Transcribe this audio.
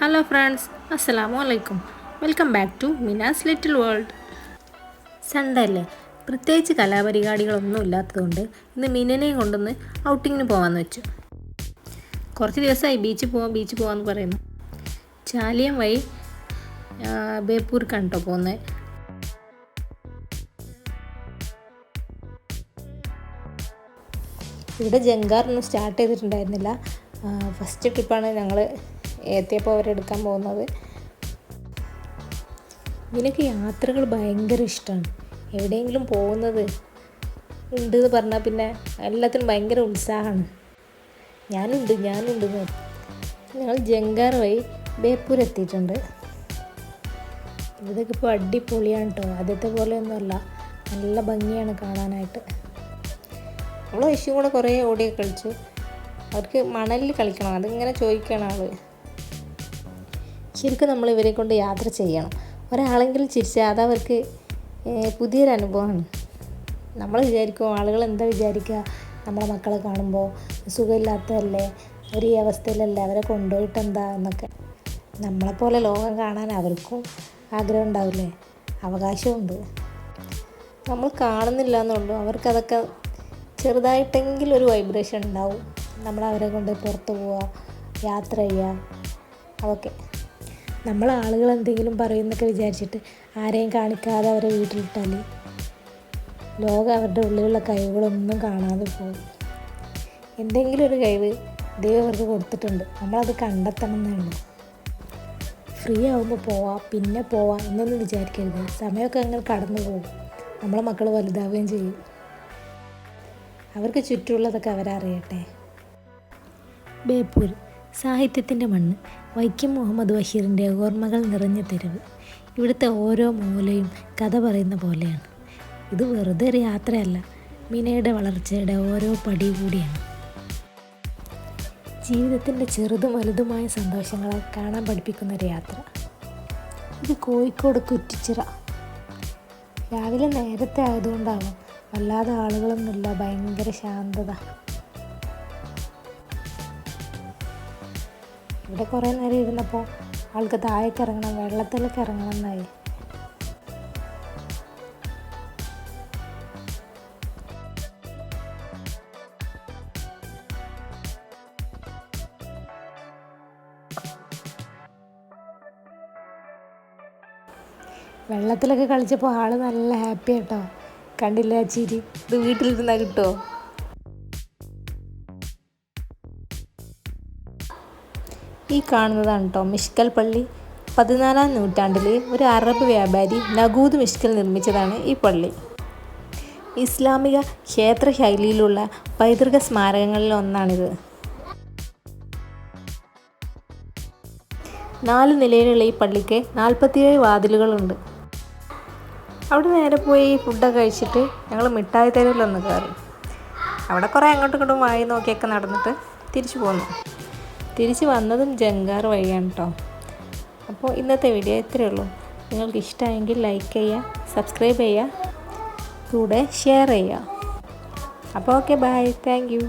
Hello friends, അസ്സലാമു അലൈക്കും. Welcome back to Mina's little world. Sunday അല്ലേ, പ്രത്യേകിച്ച് കലാപരിപാടികളൊന്നും ഇല്ലാത്തതുകൊണ്ട് ഇന്ന് മിനനെയും കൊണ്ടൊന്ന് ഔട്ടിങ്ങിന് പോകാമെന്ന് വെച്ചു. കുറച്ച് ദിവസമായി ബീച്ചിൽ പോകാമെന്ന് പറയുന്നു. ചാലിയം വഴി ബേപ്പൂർക്കാണ് കേട്ടോ പോകുന്നത്. ഇവിടെ ജങ്കാറൊന്നും സ്റ്റാർട്ട് ചെയ്തിട്ടുണ്ടായിരുന്നില്ല. ഫസ്റ്റ് ട്രിപ്പാണ് ഞങ്ങൾ എത്തിയപ്പോൾ അവരെടുക്കാൻ പോകുന്നത്. ഇതിനൊക്കെ യാത്രകൾ ഭയങ്കര ഇഷ്ടമാണ്. എവിടെയെങ്കിലും പോകുന്നത് ഉണ്ട് എന്ന് പറഞ്ഞാൽ പിന്നെ എല്ലാത്തിനും ഭയങ്കര ഉത്സാഹമാണ്. ഞാനുണ്ട് ഞങ്ങൾ ജങ്കാർ വഴി ബേപ്പൂർ എത്തിയിട്ടുണ്ട്. ഇതൊക്കെ ഇപ്പോൾ അടിപൊളിയാണ് കേട്ടോ. ആദ്യത്തെ പോലെയൊന്നുമല്ല, നല്ല ഭംഗിയാണ് കാണാനായിട്ട്. നമ്മൾ വിഷു കൂടെ കുറേ ഓടിയൊക്കെ കളിച്ചു. അവർക്ക് മണലിൽ കളിക്കണം, അതിങ്ങനെ ചോദിക്കണം ആൾ. ശരിക്കും നമ്മൾ ഇവരെ കൊണ്ട് യാത്ര ചെയ്യണം. ഒരാളെങ്കിലും ചിരിച്ചാൽ അതവർക്ക് പുതിയൊരു അനുഭവമാണ്. നമ്മൾ വിചാരിക്കും ആളുകൾ എന്താ വിചാരിക്കുക, നമ്മളെ മക്കളെ കാണുമ്പോൾ സുഖമില്ലാത്തതല്ലേ, ഒരു ഈ അവസ്ഥയിലല്ലേ, അവരെ കൊണ്ടുപോയിട്ട് എന്താ എന്നൊക്കെ. നമ്മളെപ്പോലെ ലോകം കാണാൻ അവർക്കും ആഗ്രഹം ഉണ്ടാവില്ലേ, അവകാശമുണ്ട്. നമ്മൾ കാണുന്നില്ല എന്നുള്ളൂ, അവർക്കതൊക്കെ ചെറുതായിട്ടെങ്കിലും ഒരു വൈബ്രേഷൻ ഉണ്ടാവും. നമ്മളവരെ കൊണ്ട് പുറത്ത് പോവുക, യാത്ര ചെയ്യുക, അതൊക്കെ. നമ്മൾ ആളുകൾ എന്തെങ്കിലും പറയുന്നൊക്കെ വിചാരിച്ചിട്ട് ആരെയും കാണിക്കാതെ അവരെ വീട്ടിലിട്ടാൽ ലോകം അവരുടെ ഉള്ളിലുള്ള കഴിവുകളൊന്നും കാണാതെ പോകും. എന്തെങ്കിലും ഒരു കഴിവ് ദൈവം അവർക്ക് കൊടുത്തിട്ടുണ്ട്, നമ്മളത് കണ്ടെത്തണം എന്നേ ഉള്ളൂ. ഫ്രീ ആകുമ്പോൾ പിന്നെ പോവാം എന്നൊന്നും വിചാരിക്കരുത്. സമയമൊക്കെ അങ്ങനെ കടന്നു പോകും. നമ്മളെ മക്കൾ വലുതാവുകയും ചെയ്യും. അവർക്ക് ചുറ്റുമുള്ളതൊക്കെ അവരറിയട്ടെ. ബേപ്പൂർ സാഹിത്യത്തിൻ്റെ മണ്ണ്. വൈക്കം മുഹമ്മദ് ബഷീറിൻ്റെ ഓർമ്മകൾ നിറഞ്ഞ തെരുവ്. ഇവിടുത്തെ ഓരോ മൂലയും കഥ പറയുന്ന പോലെയാണ്. ഇത് വെറുതെ ഒരു യാത്രയല്ല, മിനയുടെ വളർച്ചയുടെ ഓരോ പടി കൂടിയാണ്. ജീവിതത്തിൻ്റെ ചെറുതും വലുതുമായ സന്തോഷങ്ങളെ കാണാൻ പഠിപ്പിക്കുന്നൊരു യാത്ര. ഇത് കോഴിക്കോട് കുറ്റിച്ചിറ. രാവിലെ നേരത്തെ ആയതുകൊണ്ടാവും വല്ലാതെ ആളുകളൊന്നുമില്ല, ഭയങ്കര ശാന്തത. ഇവിടെ കുറേ നേരം ഇരുന്നപ്പോൾ ആൾക്ക് താഴേക്ക് ഇറങ്ങണം, വെള്ളത്തിലേക്ക് ഇറങ്ങണം എന്നായി. വെള്ളത്തിലൊക്കെ കളിച്ചപ്പോൾ ആൾ നല്ല ഹാപ്പി കേട്ടോ. കണ്ടില്ല ആ ചിരി, ഇത് വീട്ടിലിരുന്നാൽ കിട്ടുമോ? ഈ കാണുന്നതാണ് കേട്ടോ മിഷ്കൽ പള്ളി. 14-ാം നൂറ്റാണ്ടിൽ ഒരു അറബ് വ്യാപാരി നഗൂദ് മിഷ്കൽ നിർമ്മിച്ചതാണ് ഈ പള്ളി. ഇസ്ലാമിക ക്ഷേത്ര ശൈലിയിലുള്ള പൈതൃക സ്മാരകങ്ങളിൽ ഒന്നാണിത്. 4 നിലയിലുള്ള ഈ പള്ളിക്ക് 47 വാതിലുകളുണ്ട്. അവിടെ നേരെ പോയി ഫുഡൊക്കെ കഴിച്ചിട്ട് ഞങ്ങൾ മിഠായി തെരുവിലൊന്ന് കയറി. അവിടെ കുറേ അങ്ങോട്ടും ഇങ്ങോട്ടും വായി നോക്കിയൊക്കെ നടന്നിട്ട് തിരിച്ചു പോന്നു. തിരിച്ച് വന്നതും ജങ്കാർ വഴിയാണ് കേട്ടോ. അപ്പോൾ ഇന്നത്തെ വീഡിയോ ഇത്രയേ ഉള്ളൂ. നിങ്ങൾക്ക് ഇഷ്ടമായെങ്കിൽ ലൈക്ക് ചെയ്യുക, സബ്സ്ക്രൈബ് ചെയ്യുക, കൂടെ ഷെയർ ചെയ്യുക. അപ്പോൾ ഓക്കെ, ബൈ, താങ്ക് യു.